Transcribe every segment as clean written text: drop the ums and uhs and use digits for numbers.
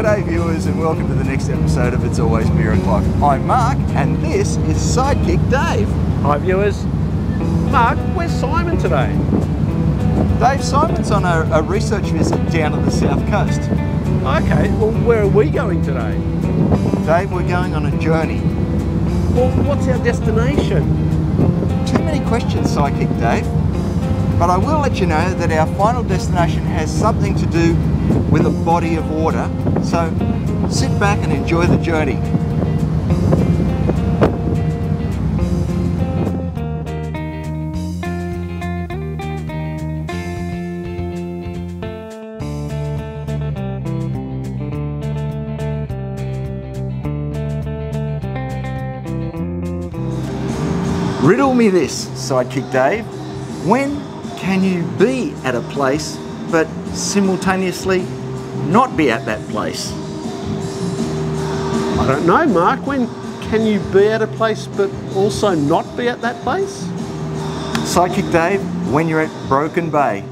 G'day viewers and welcome to the next episode of It's Always Beeroclock. I'm Mark and this is Sidekick Dave. Hi viewers. Mark, where's Simon today? Dave, Simon's on a research visit down to the south coast. Okay, well where are we going today? Dave, we're going on a journey. Well, what's our destination? Too many questions, Sidekick Dave. But I will let you know that our final destination has something to do with a body of water. So sit back and enjoy the journey. Riddle me this, Sidekick Dave. When can you be at a place but simultaneously not be at that place? I don't know, Mark. When can you be at a place but also not be at that place? Sidekick Dave, when you're at Broken Bay.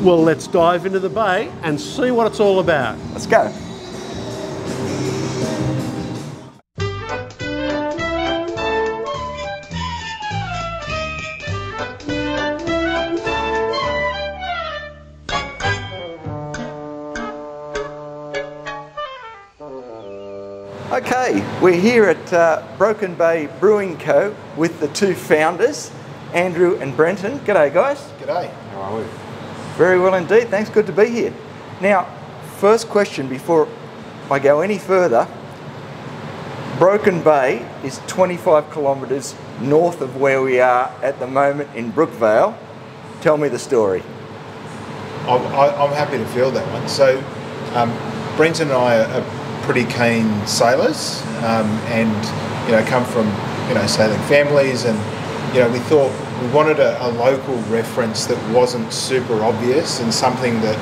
Well, let's dive into the bay and see what it's all about. Let's go. Okay, we're here at Broken Bay Brewing Co. with the two founders, Andrew and Brenton. G'day guys. G'day. How are we? Very well indeed, thanks, good to be here. Now, first question before I go any further. Broken Bay is 25 kilometres north of where we are at the moment in Brookvale. Tell me the story. I'm happy to field that one. So, Brenton and I are pretty keen sailors, and come from sailing families, and we thought we wanted a local reference that wasn't super obvious and something that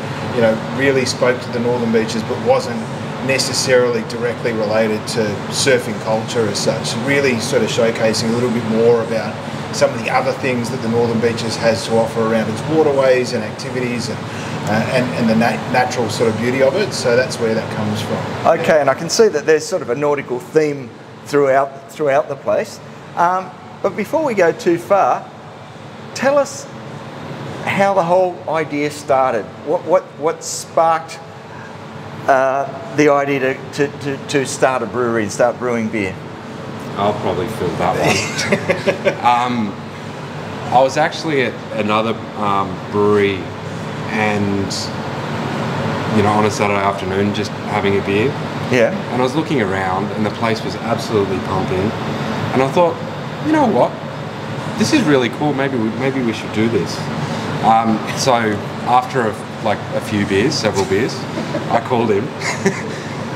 really spoke to the northern beaches but wasn't necessarily directly related to surfing culture as such, really sort of showcasing a little bit more about some of the other things that the northern beaches has to offer around its waterways and activities and the natural sort of beauty of it. So that's where that comes from. Okay, and I can see that there's sort of a nautical theme throughout the place. But before we go too far, tell us how the whole idea started. What sparked the idea to start a brewery and start brewing beer? I'll probably fill that one. I was actually at another brewery, and on a Saturday afternoon, just having a beer. Yeah. And I was looking around, and the place was absolutely pumping. And I thought, you know what? This is really cool. Maybe we should do this. So after a few beers, several beers, I called him.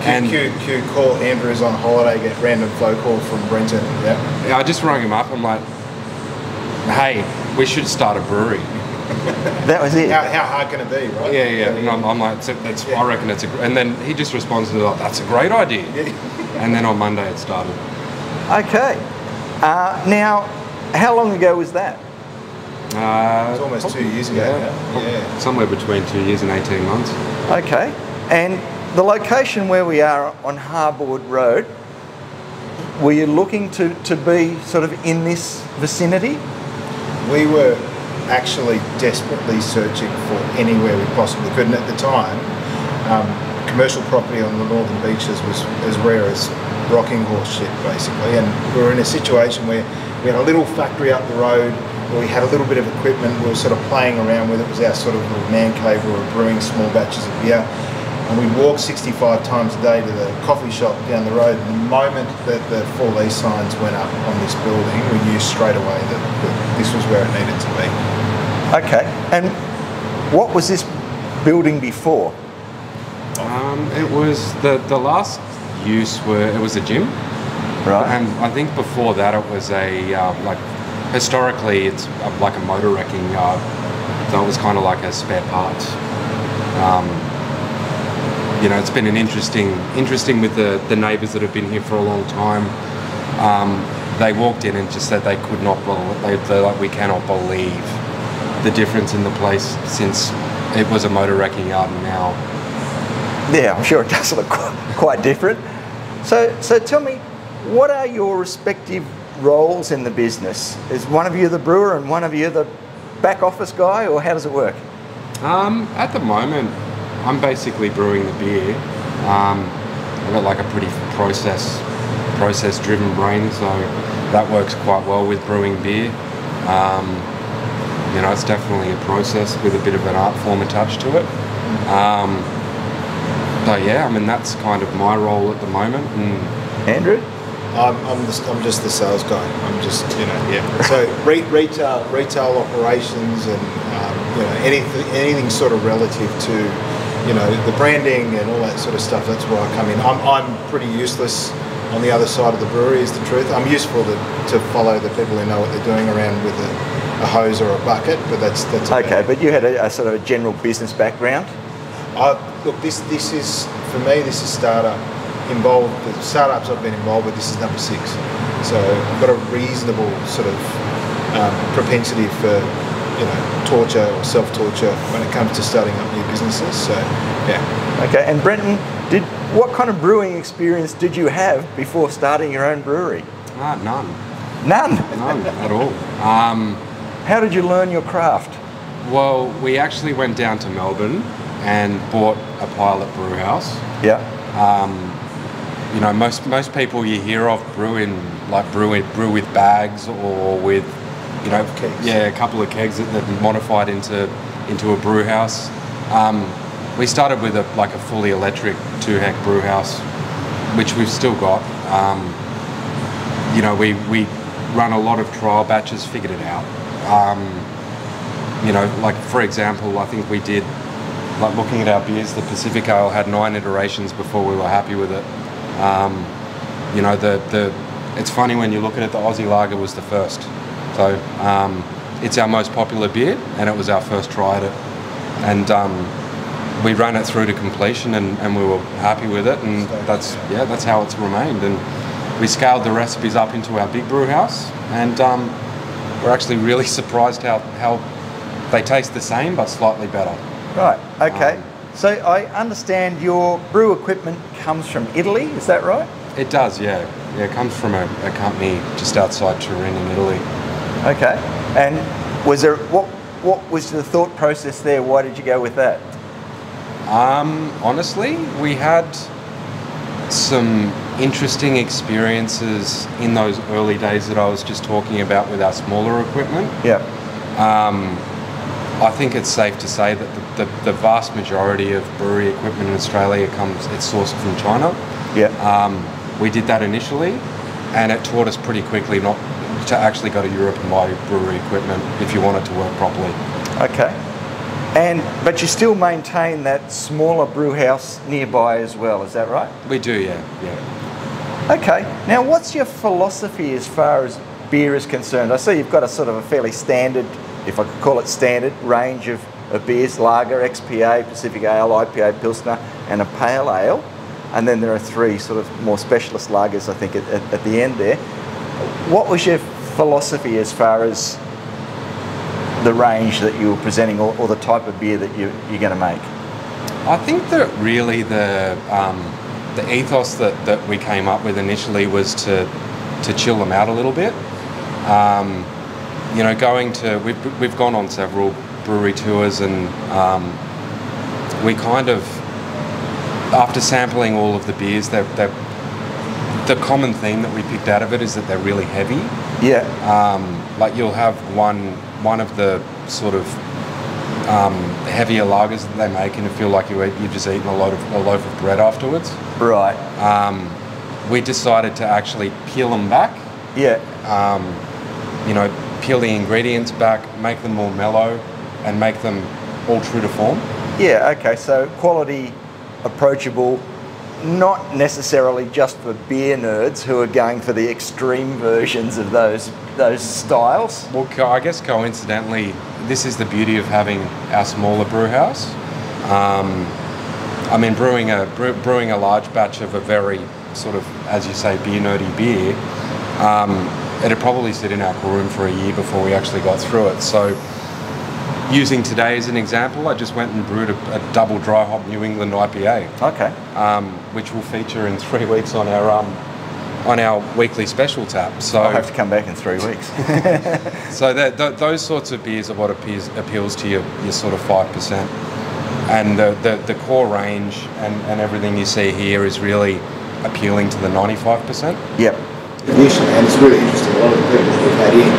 And Q call Andrew's on holiday, get random phone call from Brenton. Yeah. I just rang him up. I'm like, hey, we should start a brewery. That was it. How hard can it be, right? Yeah. And I'm like, I reckon it's and then he just responds to like, that's a great idea. Yeah. And then on Monday it started. Okay. Now, how long ago was that? It was almost 2 years ago. Yeah. Somewhere between 2 years and 18 months. Okay. And the location where we are on Harbord Road, were you looking to be sort of in this vicinity? We were actually desperately searching for anywhere we possibly could, and at the time, commercial property on the northern beaches was as rare as rocking horse shit, basically, and we were in a situation where we had a little factory up the road, where we had a little bit of equipment, we were sort of playing around with it. It was our sort of little man cave. We were brewing small batches of beer, and we'd walk 65 times a day to the coffee shop down the road. And the moment that the for lease signs went up on this building, we knew straight away that this was where it needed to be. Okay, and what was this building before? It was the last use it was a gym, right? And I think before that it was historically it's like a motor wrecking yard, so it was kind of like a spare parts. It's been an interesting with the neighbours that have been here for a long time. They walked in and just said they could not believe, they're like, we cannot believe the difference in the place since it was a motor wrecking yard and now Yeah, I'm sure it does look quite different. So tell me, what are your respective roles in the business? Is one of you the brewer and one of you the back office guy, or how does it work? At the moment, I'm basically brewing the beer. I've got like a pretty process-driven brain, so that works quite well with brewing beer. You know, it's definitely a process with a bit of an art form attached to it. So yeah, I mean, that's kind of my role at the moment. And Andrew? I'm just the sales guy. I'm just, you know, yeah. So retail operations and you know, anything sort of relative to, you know, the branding and all that sort of stuff. That's where I come in. I'm pretty useless on the other side of the brewery, is the truth. I'm useful to follow the people who know what they're doing around with a hose or a bucket, but that's okay. But you had a sort of a general business background. Look, this is, for me, this is startup involved. The startups I've been involved with, this is number 6. So I've got a reasonable sort of propensity for, you know, torture or self-torture when it comes to starting up new businesses. So yeah. Okay, and Brenton, what kind of brewing experience did you have before starting your own brewery? none. None? None at all. How did you learn your craft? Well, we actually went down to Melbourne and bought a pilot brew house. Yeah. You know, most people you hear of brew with bags or with, you know, kegs. Yeah, a couple of kegs that modified into a brew house. We started with a fully electric 2-hec brew house, which we've still got. You know, we run a lot of trial batches, figured it out. You know, like for example, I think we did, like looking at our beers, the Pacific Ale had 9 iterations before we were happy with it. You know, it's funny when you look at it, the Aussie Lager was the first. So it's our most popular beer, and it was our first try at it. And we ran it through to completion, and we were happy with it, and that's how it's remained. And we scaled the recipes up into our big brew house, and we're actually really surprised how they taste the same but slightly better. Right, okay. So I understand your brew equipment comes from Italy, is that right? It does, yeah. Yeah, it comes from a company just outside Turin in Italy. Okay. And was there what was the thought process there? Why did you go with that? Honestly, we had some interesting experiences in those early days that I was just talking about with our smaller equipment. Yeah. I think it's safe to say that the vast majority of brewery equipment in Australia it's sourced from China. Yeah. We did that initially, and it taught us pretty quickly not to actually go to Europe and buy brewery equipment if you want it to work properly. Okay. But you still maintain that smaller brew house nearby as well, is that right? We do, yeah. Okay. Now, what's your philosophy as far as beer is concerned? I see you've got a sort of a fairly standard, if I could call it standard, range of beers: lager, XPA, Pacific Ale, IPA, Pilsner, and a pale ale. And then there are 3 sort of more specialist lagers, I think, at the end there. What was your philosophy as far as the range that you were presenting, or the type of beer that you're going to make? I think that really the ethos that we came up with initially was to chill them out a little bit. You know, we've gone on several brewery tours, and we kind of, after sampling all of the beers, the common theme that we picked out of it is that they're really heavy. Yeah. Like you'll have one of the sort of heavier lagers that they make, and you feel like you've just eaten a loaf of bread afterwards. Right. We decided to actually peel them back. Yeah. You know, peel the ingredients back, make them more mellow, and make them all true to form. Yeah, okay, so quality, approachable, not necessarily just for beer nerds who are going for the extreme versions of those styles. Well, I guess coincidentally, this is the beauty of having our smaller brew house. I mean, brewing a large batch of a very sort of, as you say, beer nerdy beer, it'd probably sit in our cool room for a year before we actually got through it. So using today as an example, I just went and brewed a double dry hop New England IPA. Okay. Which will feature in 3 weeks on our weekly special tap. So I'll have to come back in 3 weeks. so those sorts of beers are what appeals to your sort of 5%. And the core range and everything you see here is really appealing to the 95%. Yep. And it's really interesting. A lot of the people we've had in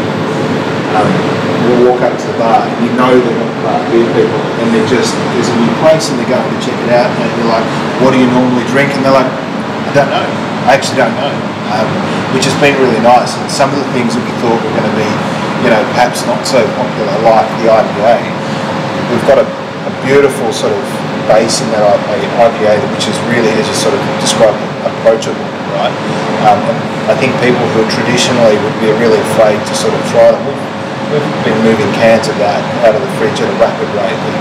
will walk up to the bar and you know they're not craft beer people, and there's a new place and they're going to check it out, and you're like, what do you normally drink? And they're like, I don't know. I actually don't know. Which has been really nice. And some of the things that we thought were going to be, perhaps not so popular, like the IPA, we've got a beautiful sort of base in that IPA, which is really, as you sort of described, approachable, right? And I think people who traditionally would be really afraid to sort of try them, we've been moving cans of that out of the fridge at a rapid rate that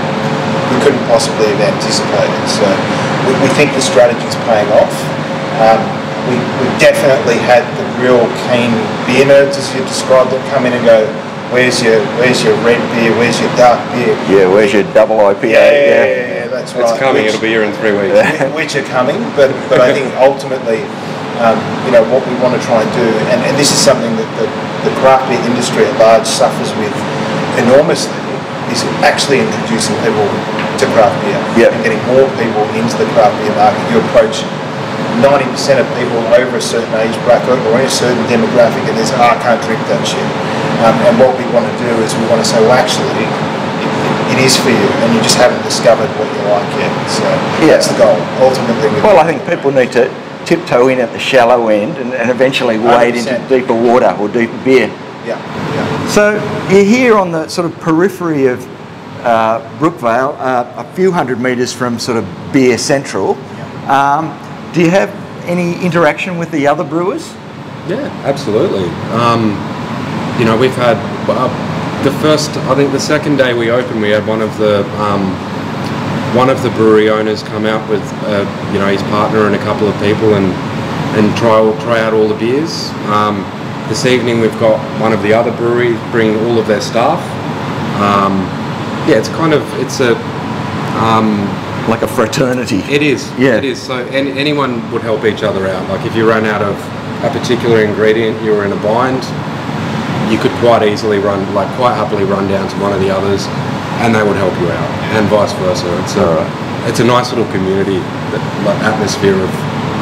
we couldn't possibly have anticipated. So we think the strategy's paying off. We definitely had the real keen beer nerds, as you described them, come in and go, where's your red beer, where's your dark beer? Yeah, where's your double IPA? Yeah, that's right. It's coming, it'll be here in 3 weeks. Which are coming, but I think ultimately, what we want to try and do, and this is something that the craft beer industry at large suffers with enormously, is actually introducing people to craft beer and getting more people into the craft beer market. You approach 90% of people over a certain age bracket or in a certain demographic and there's, I can't drink that shit. And what we want to do is we want to say, well, actually, it is for you, and you just haven't discovered what you like yet. So that's the goal, ultimately. Well, I think people need to tiptoe in at the shallow end and eventually wade 100%. into deeper water or deeper beer. Yeah. So you're here on the sort of periphery of Brookvale, a few hundred metres from sort of Beer Central. Do you have any interaction with the other brewers? Yeah, absolutely. We've had the second day we opened, we had one of the brewery owners come out with his partner and a couple of people and try out all the beers. This evening we've got one of the other breweries bringing all of their staff. It's like a fraternity. It is. Yeah. It is. So anyone would help each other out. Like if you ran out of a particular ingredient, you were in a bind, you could quite happily run down to one of the others and they would help you out, and vice versa. It's a nice little community, atmosphere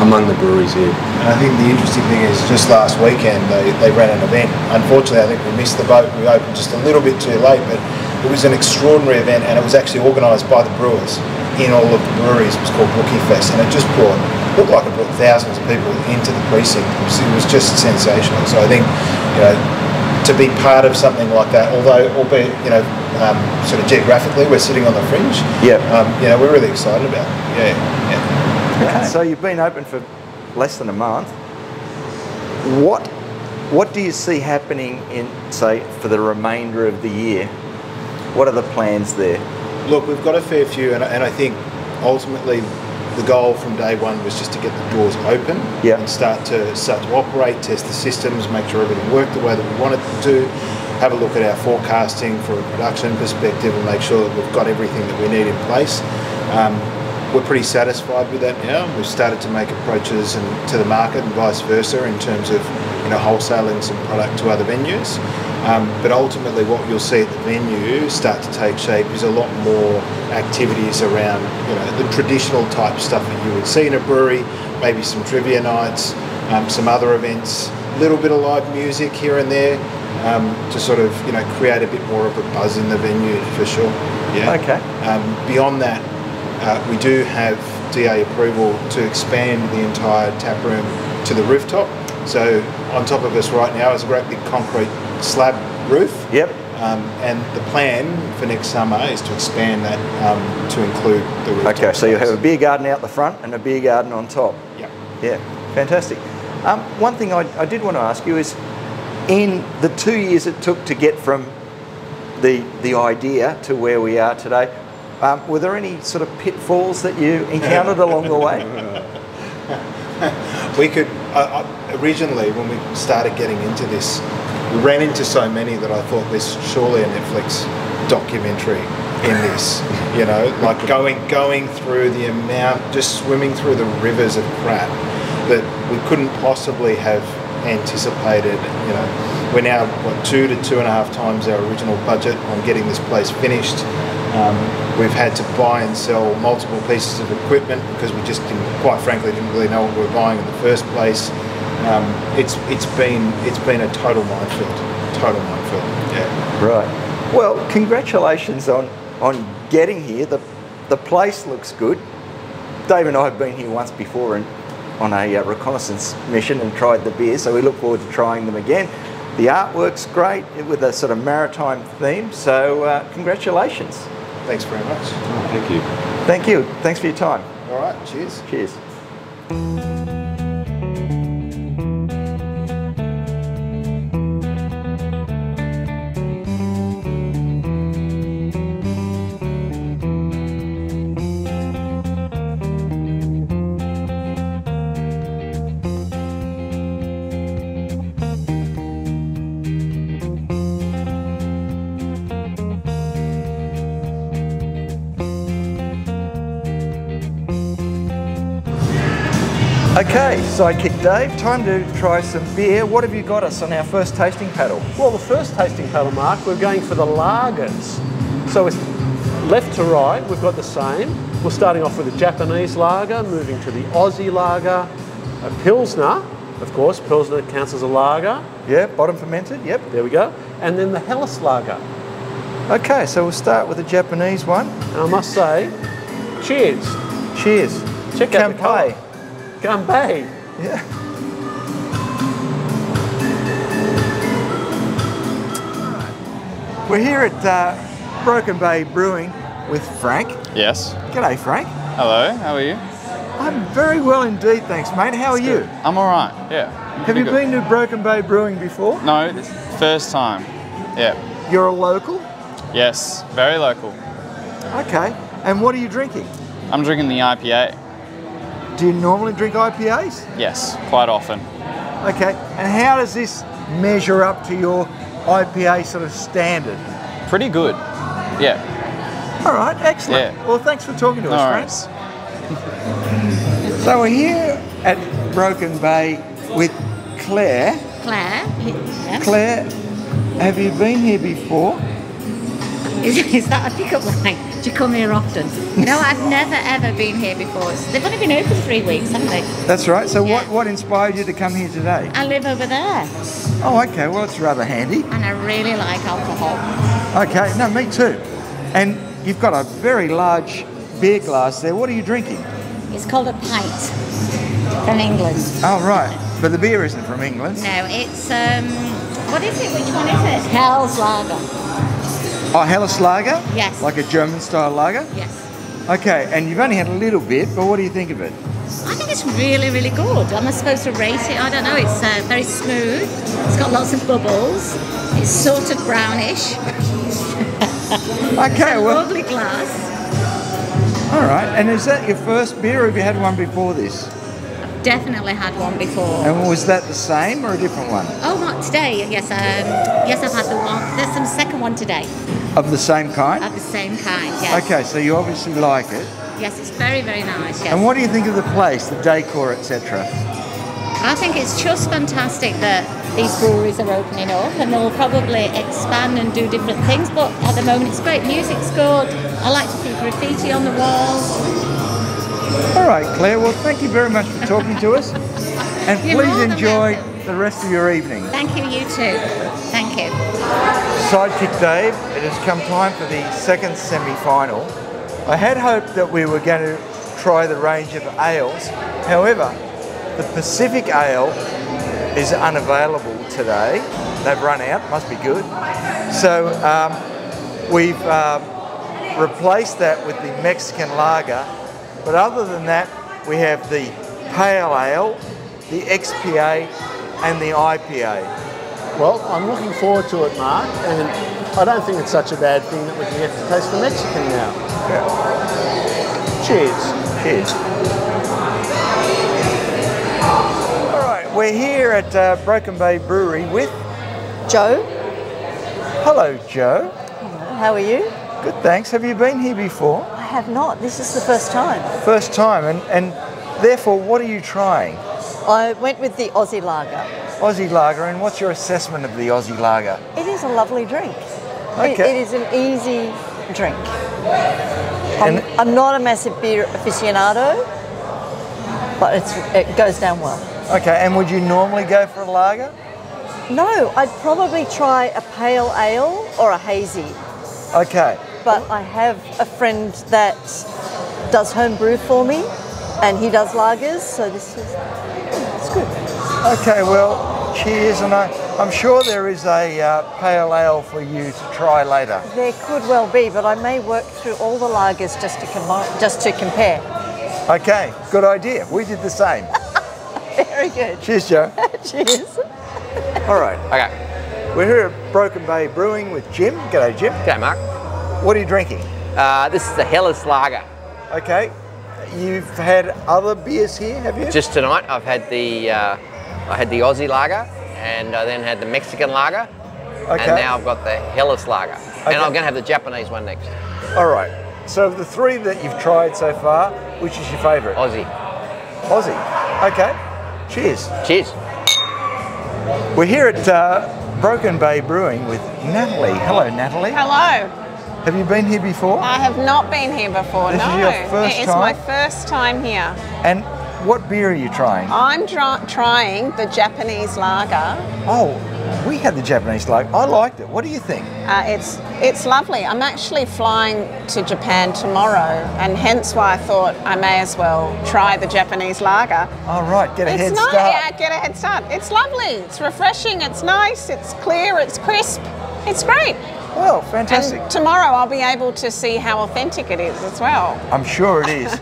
among the breweries here. And I think the interesting thing is just last weekend they ran an event. Unfortunately, I think we missed the boat. We opened just a little bit too late, but it was an extraordinary event, and it was actually organised by the brewers in all of the breweries. It was called Brookie Fest, and it looked like it brought thousands of people into the precinct. It was just sensational. So I think, to be part of something like that, albeit sort of geographically we're sitting on the fringe. We're really excited about it. Okay. So you've been open for less than a month. What do you see happening for the remainder of the year? What are the plans there? Look, we've got a fair few, and I think ultimately the goal from day one was just to get the doors open and start to operate, test the systems, make sure everything worked the way that we wanted it to, have a look at our forecasting from a production perspective and make sure that we've got everything that we need in place. We're pretty satisfied with that now. We've started to make approaches to the market and vice versa in terms of wholesaling some product to other venues. But ultimately what you'll see at the venue start to take shape is a lot more activities around the traditional type stuff that you would see in a brewery, maybe some trivia nights, some other events, a little bit of live music here and there, to sort of create a bit more of a buzz in the venue for sure. Okay. Beyond that, we do have DA approval to expand the entire tap room to the rooftop. So on top of us right now is a great big concrete slab roof. And the plan for next summer is to expand that to include the rooftop. Okay, so you'll have a beer garden out the front and a beer garden on top. Yeah, fantastic. One thing I did want to ask you is, in the 2 years it took to get from the idea to where we are today, were there any sort of pitfalls that you encountered along the way? We could, originally when we started getting into this, we ran into so many that I thought there's surely a Netflix documentary in this, you know, like going through the amount, just swimming through the rivers of crap that we couldn't possibly have anticipated. You know, we're now, what, 2 to 2.5 times our original budget on getting this place finished. We've had to buy and sell multiple pieces of equipment because we just quite frankly didn't really know what we were buying in the first place. It's been a total minefield. Yeah. Right. Well, congratulations on getting here. The place looks good. Dave and I have been here once before on a reconnaissance mission and tried the beer, so we look forward to trying them again. The artwork's great with a sort of maritime theme, so congratulations. Thanks very much. Oh, thank you. Thank you. Thanks for your time. All right, cheers. Cheers. Okay, Sidekick Dave, time to try some beer. What have you got us on our first tasting paddle? Well, the first tasting paddle, Mark, we're going for the lagers. So it's left to right, we've got the same. We're starting off with a Japanese lager, moving to the Aussie lager, a Pilsner, of course, Pilsner counts as a lager. Yeah, bottom fermented, yep. There we go. And then the Helles lager. Okay, so we'll start with the Japanese one. And I must say, cheers. Cheers. Check out the colour. Kanpai. Kanpai. Yeah. We're here at Broken Bay Brewing with Frank. Yes. G'day, Frank. Hello, how are you? I'm very well indeed, thanks, mate. How are you? I'm alright, yeah. Have you been to Broken Bay Brewing before? No, first time. Yeah. You're a local? Yes, very local. Okay. And what are you drinking? I'm drinking the IPA. Do you normally drink IPAs? Yes, quite often. Okay. And how does this measure up to your IPA sort of standard? Pretty good. Yeah. All right, excellent. Yeah. Well, thanks for talking to No us, worries. Frank. So we're here at Broken Bay with Claire. Claire, yes. Claire, have you been here before? Is that a pickup line? Do you come here often? No, I've never ever been here before. They've only been open 3 weeks, haven't they? That's right. So Yeah. what inspired you to come here today? I live over there Oh, okay. Well, it's rather handy. and I really like alcohol. Okay. No, me too. And you've got a very large beer glass there. What are you drinking? It's called a pint from England. Oh, right. But the beer isn't from England. No, it's, what is it? Which one is it? Hell's Lager. Oh, Helles lager? Yes. Like a German style lager? Yes. Okay. And you've only had a little bit, but what do you think of it? I think it's really, really good. Am I supposed to rate it? I don't know. It's very smooth. It's got lots of bubbles. It's sort of brownish. Okay. Well. Lovely glass. All right. And is that your first beer, or have you had one before this? Definitely had one before. And was that the same or a different one? Oh, not today. Yes, yes, I've had the one. There's some second one today Of the same kind? of the same kind. Yes. Okay, so you obviously like it. Yes, it's very, very nice. Yes. And what do you think of the place, the decor, etc.? I think it's just fantastic that these breweries are opening up, and they'll probably expand and do different things. But at the moment, it's great. Music's good. I like to see graffiti on the walls. All right, Claire, well, thank you very much for talking to us. And You're please more than enjoy welcome. the rest of your evening. Thank you. You too. Thank you. Sidekick Dave, it has come time for the second semi-final. I had hoped that we were going to try the range of ales. However, the Pacific Ale is unavailable today. They've run out, must be good. So we've replaced that with the Mexican lager. But other than that, we have the Pale Ale, the XPA and the IPA. Well, I'm looking forward to it, Mark, and I don't think it's such a bad thing that we can get to taste the Mexican now. Yeah. Cheers. Cheers. All right, we're here at Broken Bay Brewery with Joe. Hello, Joe. Hello. How are you? Good, thanks. Have you been here before? I have not. This is the first time. First time, and therefore, what are you trying? I went with the Aussie Lager. Aussie Lager, and what's your assessment of the Aussie Lager? It is a lovely drink. Okay. It is an easy drink. I'm not a massive beer aficionado, but it goes down well. Okay, and would you normally go for a lager? No, I'd probably try a pale ale or a hazy. Okay. But I have a friend that does home brew for me, and he does lagers, so it's good. Okay, well, cheers, and I'm sure there is a pale ale for you to try later. There could well be, but I may work through all the lagers just to compare. Okay, good idea. We did the same. Very good. Cheers, Joe. Cheers. All right. Okay. We're here at Broken Bay Brewing with Jim. G'day, Jim. G'day, Mark. What are you drinking? This is the Hellas Lager. Okay. You've had other beers here, have you? Just tonight, I've had the I had the Aussie Lager, and I then had the Mexican Lager, Okay. and now I've got the Hellas Lager, Okay. and I'm going to have the Japanese one next. All right. So of the three that you've tried so far, which is your favourite? Aussie. Aussie. Okay. Cheers. Cheers. We're here at Broken Bay Brewing with Natalie. Hello, Natalie. Hello. Have you been here before? I have not been here before, This no. is your first It's time? my first time here. And what beer are you trying? I'm trying the Japanese lager. Oh, we had the Japanese lager. I liked it. What do you think? It's lovely. I'm actually flying to Japan tomorrow, and hence why I thought I may as well try the Japanese lager. All right, get a head It's nice. start. Yeah, get a head start. It's lovely. It's refreshing. It's nice. It's clear. It's crisp. It's great. Well, fantastic. And tomorrow I'll be able to see how authentic it is as well. I'm sure it is.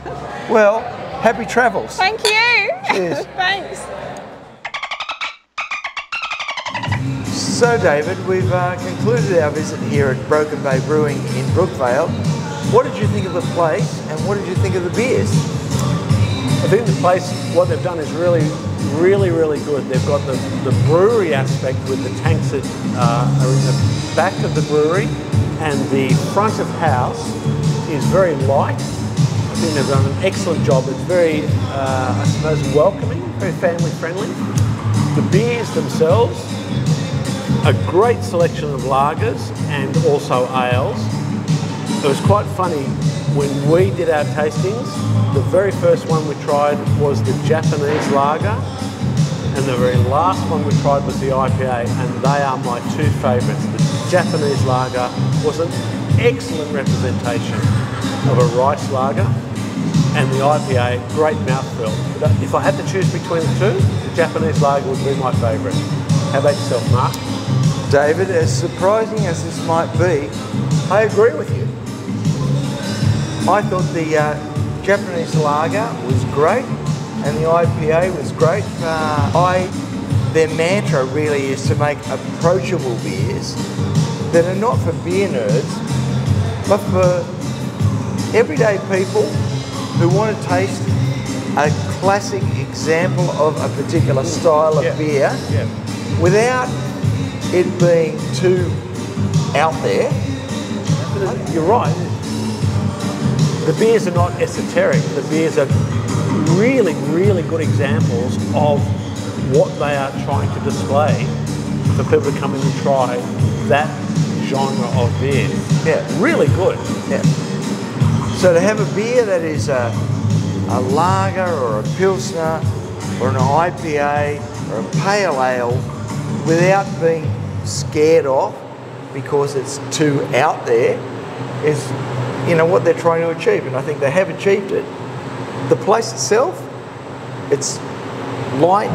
Well, happy travels. Thank you. Cheers. Thanks. So, David, we've concluded our visit here at Broken Bay Brewing in Brookvale. What did you think of the place, and what did you think of the beers? I think the place, what they've done is really good. They've got the brewery aspect with the tanks that are in the back of the brewery, and the front of house is very light. I think they've done an excellent job. It's very, I suppose, welcoming, very family friendly. The beers themselves, a great selection of lagers and also ales. It was quite funny when we did our tastings. The very first one we tried was the Japanese lager, and the very last one we tried was the IPA, and they are my two favourites. The Japanese lager was an excellent representation of a rice lager, and the IPA, great mouthfeel. But if I had to choose between the two, the Japanese lager would be my favourite. How about yourself, Mark? David, as surprising as this might be, I agree with you. I thought the Japanese lager was great, and the IPA was great. Their mantra really is to make approachable beers that are not for beer nerds, but for everyday people who want to taste a classic example of a particular style of beer without it being too out there. You're right. The beers are not esoteric. The beers are really good examples of what they are trying to display for people to come in and try that genre of beer. Yeah, really good. Yeah. So to have a beer that is a lager or a pilsner or an IPA or a pale ale without being scared off because it's too out there is, you know, what they're trying to achieve, and I think they have achieved it. The place itself, it's light,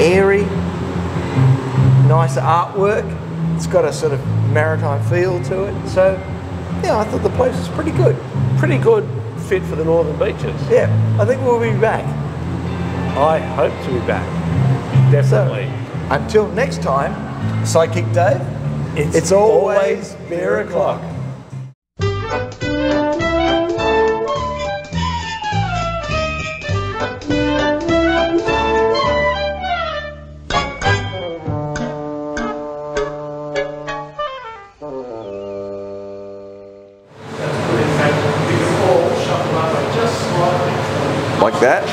airy, nice artwork. It's got a sort of maritime feel to it. So, yeah, I thought the place was pretty good. Pretty good fit for the northern beaches. Yeah, I think we'll be back. I hope to be back. Definitely. So, until next time, Sidekick Dave, it's always Beeroclock. like that.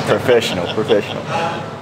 Professional.